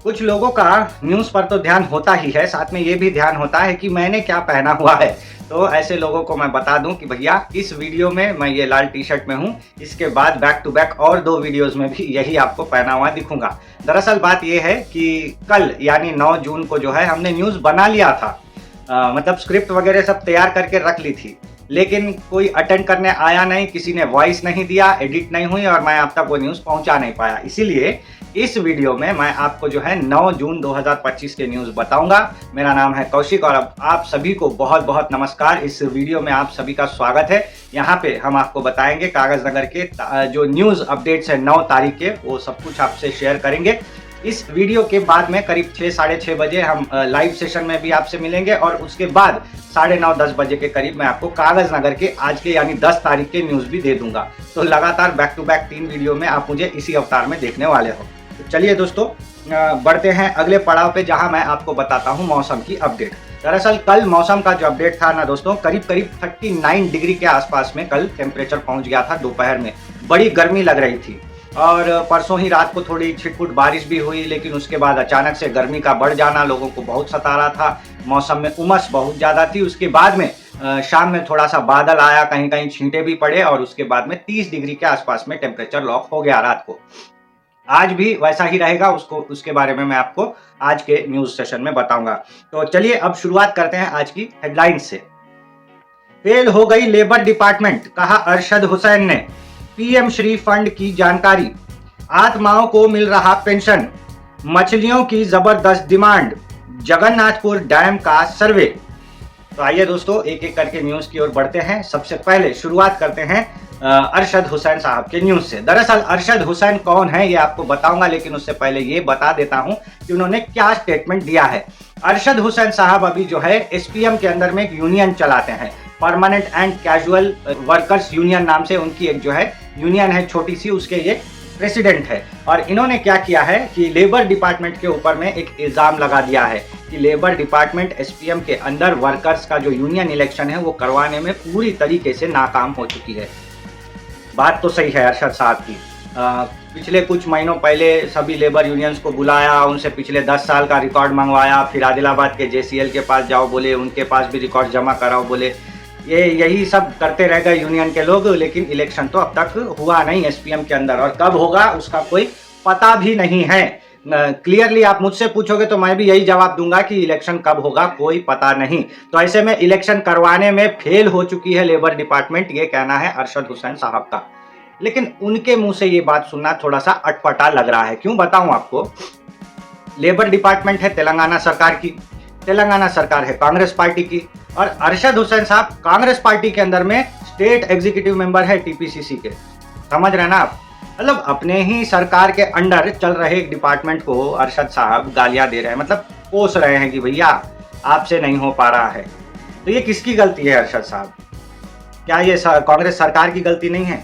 कुछ लोगों का न्यूज़ पर तो ध्यान होता ही है, साथ में ये भी ध्यान होता है कि मैंने क्या पहना हुआ है। तो ऐसे लोगों को मैं बता दूं कि भैया इस वीडियो में मैं ये लाल टी-शर्ट में हूं, इसके बाद बैक टू बैक और 2 वीडियोस में भी यही आपको पहना हुआ दिखूंगा। दरअसल बात ये है कि कल यानी 9 जून को जो है हमने न्यूज़ बना लिया था। मतलब स्क्रिप्ट वगैरह सब तैयार करके रख ली थी, लेकिन कोई अटेंड करने आया नहीं, किसी ने वॉइस नहीं दिया, एडिट नहीं हुई और मैं आप तक वो न्यूज़ पहुंचा नहीं पाया। इसीलिए इस वीडियो में मैं आपको जो है 9 जून 2025 के न्यूज़ बताऊंगा। मेरा नाम है कौशिक और अब आप सभी को बहुत बहुत नमस्कार। इस वीडियो में आप सभी का स्वागत है। यहाँ पे हम आपको बताएंगे कागज नगर के जो न्यूज़ अपडेट्स है 9 तारीख के, वो सब कुछ आपसे शेयर करेंगे। इस वीडियो के बाद में करीब 6 साढ़े 6 बजे हम लाइव सेशन में भी आपसे मिलेंगे और उसके बाद 9:30-10 बजे के करीब मैं आपको कागज नगर के आज के यानी 10 तारीख के न्यूज़ भी दे दूंगा। तो लगातार बैक टू बैक 3 वीडियो में आप मुझे इसी अवतार में देखने वाले हो। तो चलिए दोस्तों, बढ़ते हैं अगले पड़ाव पे जहां मैं आपको बताता हूं मौसम की अपडेट। दरअसल कल मौसम का जो अपडेट था ना दोस्तों, करीब 39 डिग्री के आसपास में कल टेम्परेचर पहुंच गया था। दोपहर में बड़ी गर्मी लग रही थी और परसों ही रात को थोड़ी छिटपुट बारिश भी हुई, लेकिन उसके बाद अचानक से गर्मी का बढ़ जाना लोगों को बहुत सता रहा था। मौसम में उमस बहुत ज़्यादा थी। उसके बाद में शाम में थोड़ा सा बादल आया, कहीं कहीं छींटे भी पड़े और उसके बाद में 30 डिग्री के आसपास में टेम्परेचर लॉक हो गया रात को। आज भी वैसा ही रहेगा, उसके बारे में मैं आपको आज के न्यूज़ सेशन में बताऊंगा। तो चलिए अब शुरुआत करते हैं आज की हेडलाइन से। फेल हो गई लेबर डिपार्टमेंट, कहा अरशद हुसैन ने। पीएम श्री फंड की जानकारी। आत्माओं को मिल रहा पेंशन। मछलियों की जबरदस्त डिमांड। जगन्नाथपुर डैम का सर्वे। तो आइए दोस्तों एक एक करके न्यूज़ की ओर बढ़ते हैं। सबसे पहले शुरुआत करते हैं अरशद हुसैन साहब के न्यूज़ से। दरअसल अरशद हुसैन कौन है ये आपको बताऊंगा, लेकिन उससे पहले ये बता देता हूं कि उन्होंने क्या स्टेटमेंट दिया है। अरशद हुसैन साहब अभी जो है एसपीएम के अंदर में एक यूनियन चलाते हैं, permanent and casual workers union नाम से उनकी एक जो है यूनियन है छोटी सी, उसके ये प्रेसिडेंट है। और इन्होंने क्या किया है कि लेबर डिपार्टमेंट के ऊपर में एक इल्ज़ाम लगा दिया है कि लेबर डिपार्टमेंट एसपीएम के अंदर वर्कर्स का जो यूनियन इलेक्शन है वो करवाने में पूरी तरीके से नाकाम हो चुकी है। बात तो सही है अरशद साहब की। पिछले कुछ महीनों पहले सभी लेबर यूनियंस को बुलाया, उनसे पिछले 10 साल का रिकॉर्ड मंगवाया, फिर आदिलाबाद के जेसीएल के पास जाओ बोले, उनके पास भी रिकॉर्ड जमा कराओ बोले। यही सब करते रह गए यूनियन के लोग, लेकिन इलेक्शन तो अब तक हुआ नहीं एसपीएम के अंदर और कब होगा उसका कोई पता भी नहीं है। क्लियरली आप मुझसे पूछोगे तो मैं भी यही जवाब दूंगा कि इलेक्शन कब होगा कोई पता नहीं। तो ऐसे में इलेक्शन करवाने में फेल हो चुकी है लेबर डिपार्टमेंट, ये कहना है अरशद हुसैन साहब का। लेकिन उनके मुंह से ये बात सुनना थोड़ा सा अटपटा लग रहा है। क्यों बताऊं आपको। लेबर डिपार्टमेंट है तेलंगाना सरकार की, तेलंगाना सरकार है कांग्रेस पार्टी की, और अरशद हुसैन साहब कांग्रेस पार्टी के अंदर में स्टेट एग्जीक्यूटिव मेंबर है टीपीसीसी के। समझ रहे ना आप, मतलब अपने ही सरकार के अंडर चल रहे एक डिपार्टमेंट को अरशद साहब गालियां दे रहे हैं, मतलब कोस रहे हैं कि भैया आपसे नहीं हो पा रहा है। तो ये किसकी गलती है अरशद साहब? क्या ये कांग्रेस सरकार की गलती नहीं है?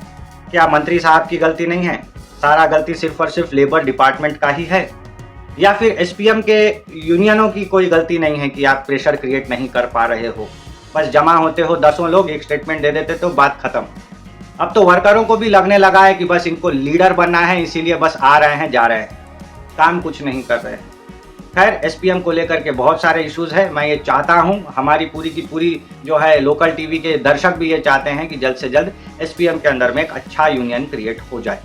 क्या मंत्री साहब की गलती नहीं है? सारा गलती सिर्फ और सिर्फ लेबर डिपार्टमेंट का ही है? या फिर एसपीएम के यूनियनों की कोई गलती नहीं है कि आप प्रेशर क्रिएट नहीं कर पा रहे हो? बस जमा होते हो 10 लोग, एक स्टेटमेंट दे देते तो बात खत्म। अब तो वर्करों को भी लगने लगा है कि बस इनको लीडर बनना है, इसीलिए बस आ रहे हैं जा रहे हैं, काम कुछ नहीं कर रहे हैं। खैर एसपीएम को लेकर के बहुत सारे इश्यूज है। मैं ये चाहता हूं, हमारी पूरी की पूरी जो है लोकल टीवी के दर्शक भी ये चाहते हैं कि जल्द से जल्द एसपीएम के अंदर में एक अच्छा यूनियन क्रिएट हो जाए।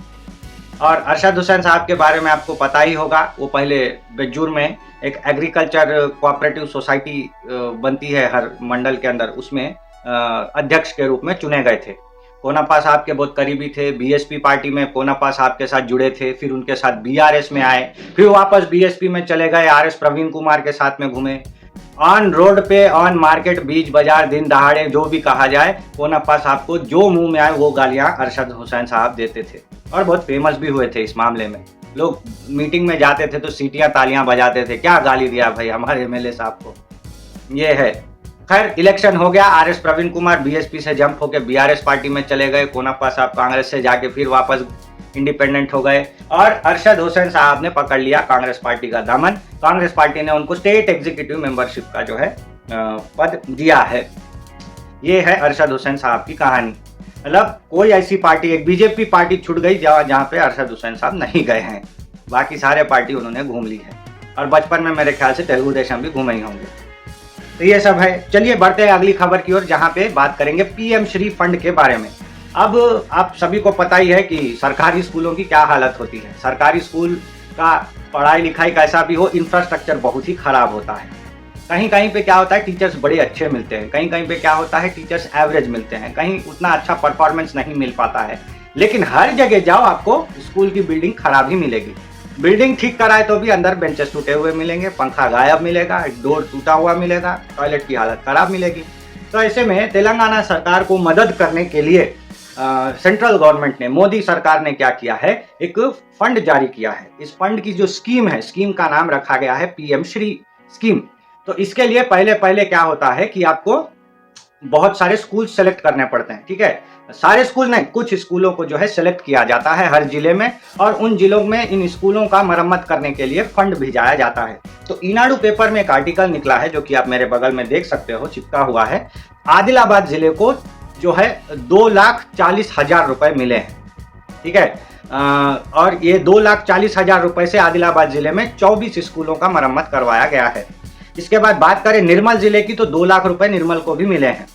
और अरशद हुसैन साहब के बारे में आपको पता ही होगा, वो पहले बेज्जूर में एक एग्रीकल्चर कोऑपरेटिव सोसाइटी बनती है हर मंडल के अंदर, उसमें अध्यक्ष के रूप में चुने गए थे। कोनापा साहब के बहुत करीबी थे, बीएसपी पार्टी में कोनापा साहब के साथ जुड़े थे, फिर उनके साथ बीआरएस में आए, फिर वापस बीएसपी में चले गए, आरएस प्रवीण कुमार के साथ में घूमे। ऑन रोड पे, ऑन मार्केट, बीच बाजार, दिन दहाड़े जो भी कहा जाए, कोनापा साहब को जो मुंह में आए वो गालियां अरशद हुसैन साहब देते थे और बहुत फेमस भी हुए थे इस मामले में। लोग मीटिंग में जाते थे तो सीटियां तालियां बजाते थे, क्या गाली दिया भाई हमारे एमएलए साहब को। ये है। खैर इलेक्शन हो गया, आरएस प्रवीण कुमार बीएसपी से जंप होकर बीआरएस पार्टी में चले गए, कोनापा साहब कांग्रेस से जाके फिर वापस इंडिपेंडेंट हो गए और अरशद हुसैन साहब ने पकड़ लिया कांग्रेस पार्टी का दामन। कांग्रेस पार्टी ने उनको स्टेट एग्जीक्यूटिव मेंबरशिप का जो है पद दिया है। ये है अरशद हुसैन साहब की कहानी। मतलब कोई ऐसी पार्टी, एक बीजेपी पार्टी छूट गई जहाँ पे अरशद हुसैन साहब नहीं गए हैं, बाकी सारे पार्टी उन्होंने घूम ली है। और बचपन में मेरे ख्याल से तेलुगु देशम भी घूमे ही होंगे। तो ये सब है। चलिए बढ़ते हैं अगली खबर की ओर, जहाँ पे बात करेंगे पीएम श्री फंड के बारे में। अब आप सभी को पता ही है कि सरकारी स्कूलों की क्या हालत होती है। सरकारी स्कूल का पढ़ाई लिखाई कैसा भी हो, इंफ्रास्ट्रक्चर बहुत ही खराब होता है। कहीं कहीं पे क्या होता है, टीचर्स बड़े अच्छे मिलते हैं, कहीं कहीं पे क्या होता है, टीचर्स एवरेज मिलते हैं, कहीं उतना अच्छा परफॉर्मेंस नहीं मिल पाता है। लेकिन हर जगह जाओ आपको स्कूल की बिल्डिंग खराब ही मिलेगी। बिल्डिंग ठीक कराए तो भी अंदर बेंचेस टूटे हुए मिलेंगे, पंखा गायब मिलेगा, डोर टूटा हुआ मिलेगा, टॉयलेट की हालत खराब मिलेगी। तो ऐसे में तेलंगाना सरकार को मदद करने के लिए सेंट्रल गवर्नमेंट ने, मोदी सरकार ने क्या किया है, एक फंड जारी किया है। इस फंड की जो स्कीम है, स्कीम का नाम रखा गया है पीएम श्री स्कीम। तो इसके लिए पहले पहले क्या होता है कि आपको बहुत सारे स्कूल सेलेक्ट करने पड़ते हैं, ठीक है। सारे स्कूल नहीं, कुछ स्कूलों को जो है सेलेक्ट किया जाता है हर जिले में, और उन जिलों में इन स्कूलों का मरम्मत करने के लिए फंड भिजाया जाता है। तो ईनाडू पेपर में एक आर्टिकल निकला है, जो कि आप मेरे बगल में देख सकते हो, चिपका हुआ है। आदिलाबाद जिले को जो है 2,40,000 रुपए मिले हैं, ठीक है। और ये 2,40,000 रुपए से आदिलाबाद जिले में 24 स्कूलों का मरम्मत करवाया गया है। इसके बाद बात करें निर्मल जिले की, तो 2 लाख रुपए निर्मल को भी मिले हैं।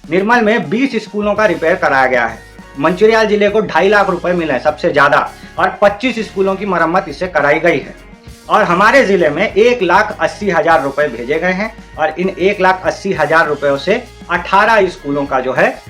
निर्मल में 20 स्कूलों का रिपेयर कराया गया है। मंचिरियाल जिले को 2.5 लाख रुपए मिले हैं, सबसे ज्यादा, और 25 स्कूलों की मरम्मत इससे कराई गई है। और हमारे जिले में 1,80,000 रुपए भेजे गए हैं, और इन 1,80,000 रुपयों से 18 स्कूलों का जो है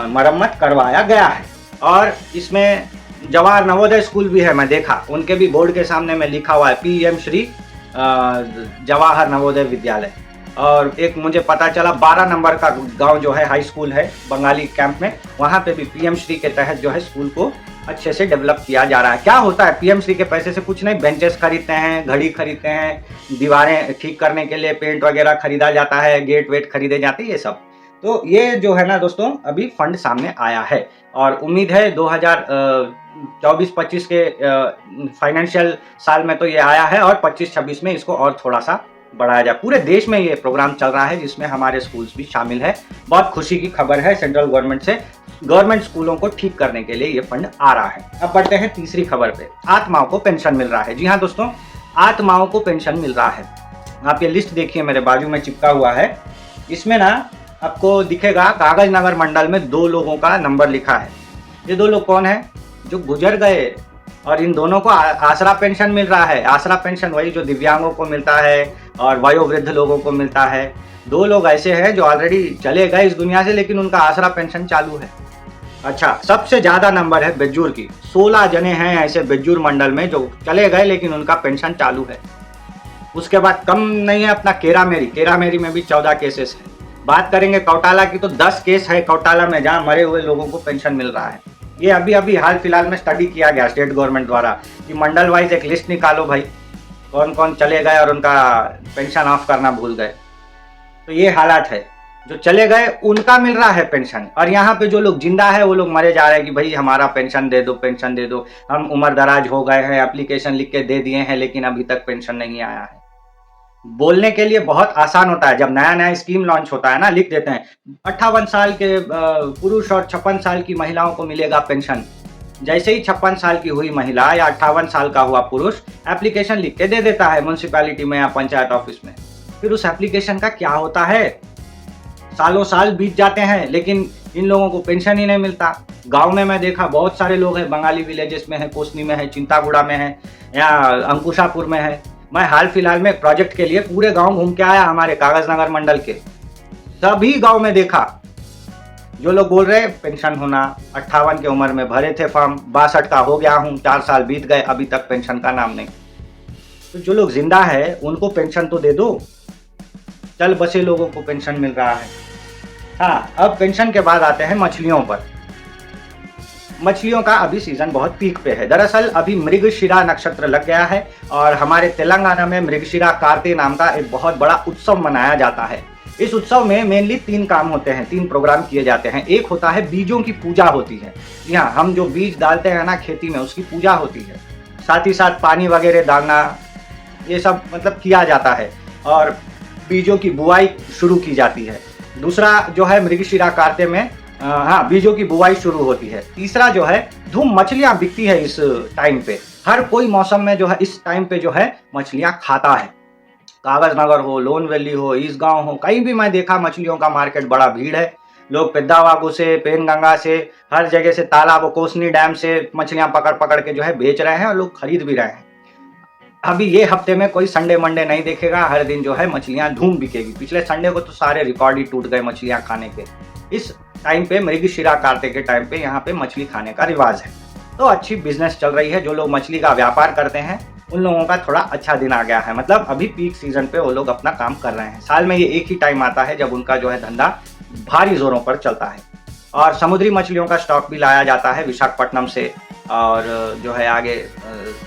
मरम्मत करवाया गया है। और इसमें जवाहर नवोदय स्कूल भी है, मैं देखा, उनके भी बोर्ड के सामने में लिखा हुआ है पीएम श्री जवाहर नवोदय विद्यालय। और एक मुझे पता चला 12 नंबर का गांव जो है, हाई स्कूल है बंगाली कैंप में, वहां पे भी पीएम श्री के तहत जो है स्कूल को अच्छे से डेवलप किया जा रहा है। क्या होता है, पीएम श्री के पैसे से कुछ नहीं, बेंचेस खरीदते हैं, घड़ी खरीदते हैं, दीवारें ठीक करने के लिए पेंट वगैरह खरीदा जाता है, गेट वेट खरीदे जाते हैं, ये सब। तो ये जो है ना दोस्तों, अभी फंड सामने आया है, और उम्मीद है 2024-25 के फाइनेंशियल साल में तो ये आया है, और 25-26 में इसको और थोड़ा सा बढ़ाया जाए। पूरे देश में ये प्रोग्राम चल रहा है, जिसमें हमारे स्कूल्स भी शामिल है। बहुत खुशी की खबर है सेंट्रल गवर्नमेंट से, गवर्नमेंट स्कूलों को ठीक करने के लिए ये फंड आ रहा है। अब बढ़ते हैं तीसरी खबर पे, आत्माओं को पेंशन मिल रहा है। जी हाँ दोस्तों, आत्माओं को पेंशन मिल रहा है। आप ये लिस्ट देखिए, मेरे बाजू में चिपका हुआ है। इसमें ना आपको दिखेगा, कागज नगर मंडल में 2 लोगों का नंबर लिखा है। ये 2 लोग कौन है, जो गुजर गए, और इन दोनों को आसरा पेंशन मिल रहा है। आसरा पेंशन वही जो दिव्यांगों को मिलता है और वयोवृद्ध लोगों को मिलता है। 2 लोग ऐसे हैं जो ऑलरेडी चले गए इस दुनिया से, लेकिन उनका आसरा पेंशन चालू है। अच्छा, सबसे ज्यादा नंबर है बेज्जूर की, 16 जने हैं ऐसे बेज्जूर मंडल में जो चले गए लेकिन उनका पेंशन चालू है। उसके बाद कम नहीं है अपना केरामेरी में भी 14 केसेस है। बात करेंगे कौटाला की, तो 10 केस है कौटाला में, जहाँ मरे हुए लोगों को पेंशन मिल रहा है। ये अभी अभी हाल फिलहाल में स्टडी किया गया स्टेट गवर्नमेंट द्वारा कि मंडल वाइज एक लिस्ट निकालो भाई, कौन कौन चले गए और उनका पेंशन ऑफ करना भूल गए। तो ये हालात है, जो चले गए उनका मिल रहा है पेंशन, और यहाँ पे जो लोग जिंदा है वो लोग मरे जा रहे हैं कि भाई हमारा पेंशन दे दो, पेंशन दे दो। हम उम्र दराज हो गए हैं, एप्लीकेशन लिख के दे दिए हैं, लेकिन अभी तक पेंशन नहीं आया है। बोलने के लिए बहुत आसान होता है, जब नया नया स्कीम लॉन्च होता है ना, लिख देते हैं 58 साल के पुरुष और 56 साल की महिलाओं को मिलेगा पेंशन। जैसे ही 56 साल की हुई महिला या 58 साल का हुआ पुरुष एप्लीकेशन लिख के दे देता है म्यूनसिपैलिटी में या पंचायत ऑफिस में। फिर उस एप्लीकेशन का क्या होता है, सालों साल बीत जाते हैं, लेकिन इन लोगों को पेंशन ही नहीं मिलता। गांव में मैं देखा बहुत सारे लोग हैं, बंगाली विलेजेस में है, कोसनी में है, चिंतागुड़ा में है, या अंकुशापुर में है। मैं हाल फिलहाल में प्रोजेक्ट के लिए पूरे गांव घूम के आया, हमारे कागज नगर मंडल के सभी गांव में देखा जो लोग बोल रहे पेंशन होना, 58 की उम्र में भरे थे फॉर्म, 62 का हो गया हूँ, 4 साल बीत गए, अभी तक पेंशन का नाम नहीं। तो जो लोग जिंदा है उनको पेंशन तो दे दो, चल बसे लोगों को पेंशन मिल रहा है। हाँ, अब पेंशन के बाद आते हैं मछलियों पर। मछलियों का अभी सीजन बहुत पीक पे है। दरअसल अभी मृगशिरा नक्षत्र लग गया है, और हमारे तेलंगाना में मृगशिरा कार्ते नाम का एक बहुत बड़ा उत्सव मनाया जाता है। इस उत्सव में मेनली 3 काम होते हैं, 3 प्रोग्राम किए जाते हैं। एक होता है बीजों की पूजा होती है, जी हाँ, हम जो बीज डालते हैं ना खेती में, उसकी पूजा होती है। साथ ही साथ पानी वगैरह डालना, ये सब मतलब किया जाता है, और बीजों की बुआई शुरू की जाती है। दूसरा जो है मृगशिरा कार्ते में हाँ, बीजों की बुआई शुरू होती है। तीसरा जो है धूम मछलियां बिकती है इस टाइम पे, हर कोई मौसम में जो है इस टाइम पे जो है मछलियां खाता है। कागज नगर हो, लोन वैली हो, ईसगांव हो, कहीं भी मैं देखा मछलियों का मार्केट बड़ा भीड़ है। लोग पेद्दावागु से, पेनगंगा से, हर जगह से, तालाब कोसनी डैम से मछलियां पकड़ पकड़ के जो है बेच रहे हैं और लोग खरीद भी रहे हैं। अभी ये हफ्ते में कोई संडे मंडे नहीं देखेगा, हर दिन जो है मछलियां धूम बिकेगी। पिछले संडे को तो सारे रिकॉर्ड ही टूट गए मछलियां खाने के। इस टाइम पे मृगशिरा कार्तिक के टाइम पे यहाँ पे मछली खाने का रिवाज है, तो अच्छी बिजनेस चल रही है। जो लोग मछली का व्यापार करते हैं उन लोगों का थोड़ा अच्छा दिन आ गया है, मतलब अभी पीक सीजन पे वो लोग अपना काम कर रहे हैं। साल में ये एक ही टाइम आता है जब उनका जो है धंधा भारी जोरों पर चलता है। और समुद्री मछलियों का स्टॉक भी लाया जाता है विशाखापट्टनम से, और जो है आगे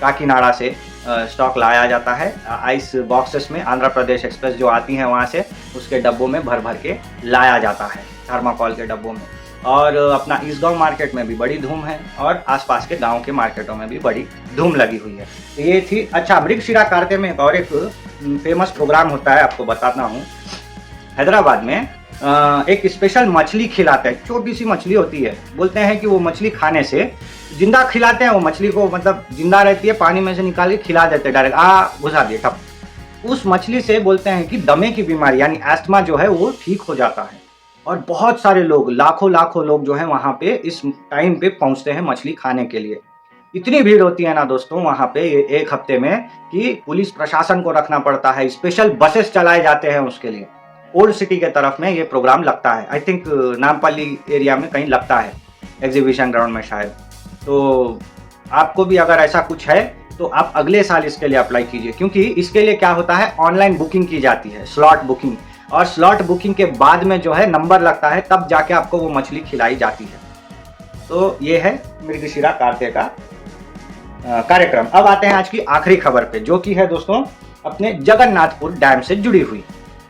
काकीनाडा से स्टॉक लाया जाता है आइस बॉक्सेस में। आंध्र प्रदेश एक्सप्रेस जो आती है वहाँ से उसके डब्बों में भर भर के लाया जाता है, थर्माकोल के डब्बों में। और अपना ईसगांव मार्केट में भी बड़ी धूम है और आसपास के गांव के मार्केटों में भी बड़ी धूम लगी हुई है। तो ये थी। अच्छा, मृगशिरा कार्तिक में और एक फेमस प्रोग्राम होता है, आपको बताता हूँ। हैदराबाद में एक स्पेशल मछली खिलाते हैं, छोटी सी मछली होती है। बोलते हैं कि वो मछली खाने से, जिंदा खिलाते हैं वो मछली को, मतलब जिंदा रहती है, पानी में से निकाल के खिला देते हैं डायरेक्ट, घुसा दिए ठप। उस मछली से बोलते हैं कि दमे की बीमारी यानी एस्थमा जो है वो ठीक हो जाता है। और बहुत सारे लोग, लाखों लाखों लोग जो है वहाँ पे इस टाइम पे पहुँचते हैं मछली खाने के लिए। इतनी भीड़ होती है ना दोस्तों वहाँ पे एक हफ्ते में कि पुलिस प्रशासन को रखना पड़ता है, स्पेशल बसेस चलाए जाते हैं उसके लिए। ओल्ड सिटी के तरफ में ये प्रोग्राम लगता है, आई थिंक नामपल्ली एरिया में कहीं लगता है, एग्जीबिशन ग्राउंड में शायद। तो आपको भी अगर ऐसा कुछ है तो आप अगले साल इसके लिए अप्लाई कीजिए, क्योंकि इसके लिए क्या होता है, ऑनलाइन बुकिंग की जाती है, स्लॉट बुकिंग। और स्लॉट बुकिंग के बाद में जो है नंबर लगता है, तब जाके आपको वो मछली खिलाई जाती है। तो ये है मृगशिरा कार्तिक का कार्यक्रम। अब आते हैं आज की आखिरी खबर पे, जो कि है दोस्तों अपने जगन्नाथपुर डैम से जुड़ी हुई।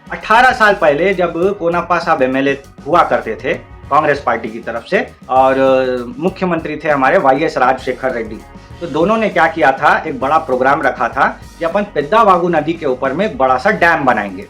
18 साल पहले जब कोनप्पा साहब एमएलए हुआ करते थे कांग्रेस पार्टी की तरफ से, और मुख्यमंत्री थे हमारे वाईएस राजशेखर रेड्डी, तो दोनों ने क्या किया था, एक बड़ा प्रोग्राम रखा था कि अपन पेद्दावागु नदी के ऊपर में एक बड़ा सा डैम बनाएंगे।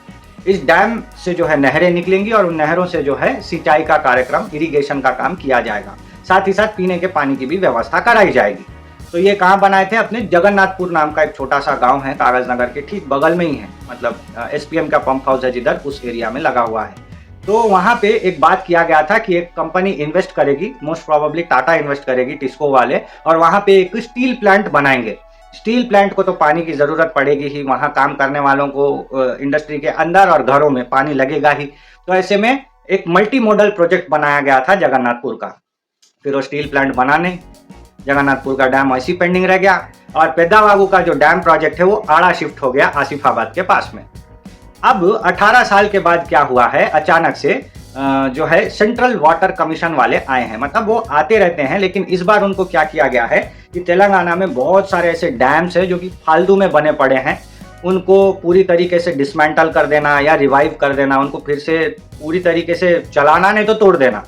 इस डैम से जो है नहरें निकलेंगी और उन नहरों से जो है सिंचाई का कार्यक्रम, इरिगेशन का काम किया जाएगा। साथ ही साथ पीने के पानी की भी व्यवस्था कराई जाएगी। तो ये कहाँ बनाए थे, अपने जगन्नाथपुर नाम का एक छोटा सा गांव है कागज नगर के ठीक बगल में ही है, मतलब एसपीएम का पंप हाउस है जिधर, उस एरिया में लगा हुआ है। तो वहाँ पे एक बात किया गया था कि एक कंपनी इन्वेस्ट करेगी, मोस्ट प्रोबेबली टाटा इन्वेस्ट करेगी, टिस्को वाले, और वहाँ पे एक स्टील प्लांट बनाएंगे। स्टील प्लांट को तो पानी की जरूरत पड़ेगी ही, वहाँ काम करने वालों को इंडस्ट्री के अंदर और घरों में पानी लगेगा ही। तो ऐसे में एक मल्टी मॉडल प्रोजेक्ट बनाया गया था जगन्नाथपुर का। फिर वो स्टील प्लांट बनाने, जगन्नाथपुर का डैम ऐसी पेंडिंग रह गया, और पेद्दावागु का जो डैम प्रोजेक्ट है वो आड़ा शिफ्ट हो गया आसिफाबाद के पास में। अब 18 साल के बाद क्या हुआ है, अचानक से जो है सेंट्रल वाटर कमीशन वाले आए हैं। मतलब वो आते रहते हैं, लेकिन इस बार उनको क्या किया गया है कि तेलंगाना में बहुत सारे ऐसे डैम्स हैं जो कि फालतू में बने पड़े हैं, उनको पूरी तरीके से डिसमेंटल कर देना या रिवाइव कर देना, उनको फिर से पूरी तरीके से चलाना, नहीं तो तोड़ देना।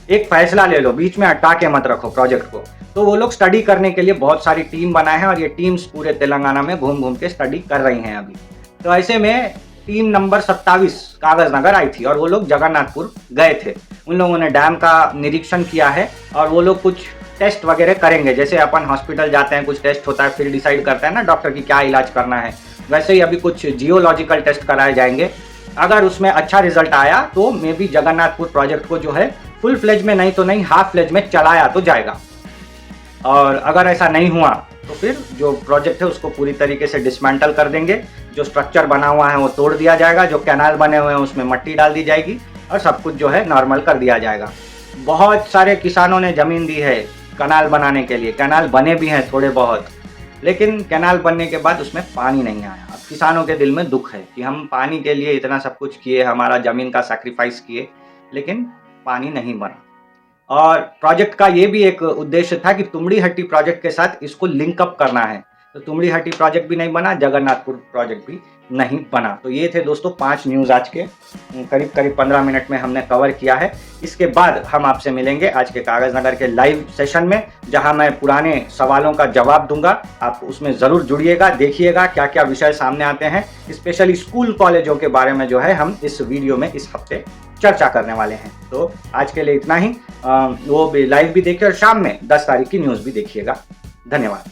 एक फैसला ले लो, बीच में अटका के मत रखो प्रोजेक्ट को। तो वो लोग स्टडी करने के लिए बहुत सारी टीम बनाए हैं, और ये टीम्स पूरे तेलंगाना में घूम घूम के स्टडी कर रही हैं अभी। तो ऐसे में टीम नंबर 27 कागज नगर आई थी और वो लोग जगन्नाथपुर गए थे। उन लोगों ने डैम का निरीक्षण किया है, और वो लोग कुछ टेस्ट वगैरह करेंगे। जैसे अपन हॉस्पिटल जाते हैं, कुछ टेस्ट होता है, फिर डिसाइड करते हैं ना डॉक्टर की क्या इलाज करना है, वैसे ही अभी कुछ जियोलॉजिकल टेस्ट कराए जाएंगे। अगर उसमें अच्छा रिजल्ट आया तो मे बी जगन्नाथपुर प्रोजेक्ट को जो है फुल फ्लेज में, नहीं तो नहीं, हाफ फ्लेज में चलाया तो जाएगा। और अगर ऐसा नहीं हुआ तो फिर जो प्रोजेक्ट है उसको पूरी तरीके से डिसमेंटल कर देंगे। जो स्ट्रक्चर बना हुआ है वो तोड़ दिया जाएगा, जो कैनाल बने हुए हैं उसमें मट्टी डाल दी जाएगी, और सब कुछ जो है नॉर्मल कर दिया जाएगा। बहुत सारे किसानों ने ज़मीन दी है कैनाल बनाने के लिए, कैनाल बने भी हैं थोड़े बहुत, लेकिन कैनाल बनने के बाद उसमें पानी नहीं आया। अब किसानों के दिल में दुख है कि हम पानी के लिए इतना सब कुछ किए, हमारा ज़मीन का सैक्रिफाइस किए, लेकिन पानी नहीं बना। और प्रोजेक्ट का ये भी एक उद्देश्य था कि तुमड़ीहट्टी प्रोजेक्ट के साथ इसको लिंकअप करना है, तो तुमड़ीहट्टी प्रोजेक्ट भी नहीं बना, जगन्नाथपुर प्रोजेक्ट भी नहीं बना। तो ये थे दोस्तों 5 न्यूज़ आज के, करीब करीब 15 मिनट में हमने कवर किया है। इसके बाद हम आपसे मिलेंगे आज के कागज नगर के लाइव सेशन में, जहां मैं पुराने सवालों का जवाब दूंगा। आप उसमें ज़रूर जुड़िएगा, देखिएगा क्या क्या विषय सामने आते हैं। स्पेशली स्कूल कॉलेजों के बारे में जो है हम इस वीडियो में इस हफ्ते चर्चा करने वाले हैं। तो आज के लिए इतना ही। वो भी लाइव भी देखिए और शाम में 10 तारीख की न्यूज़ भी देखिएगा। धन्यवाद।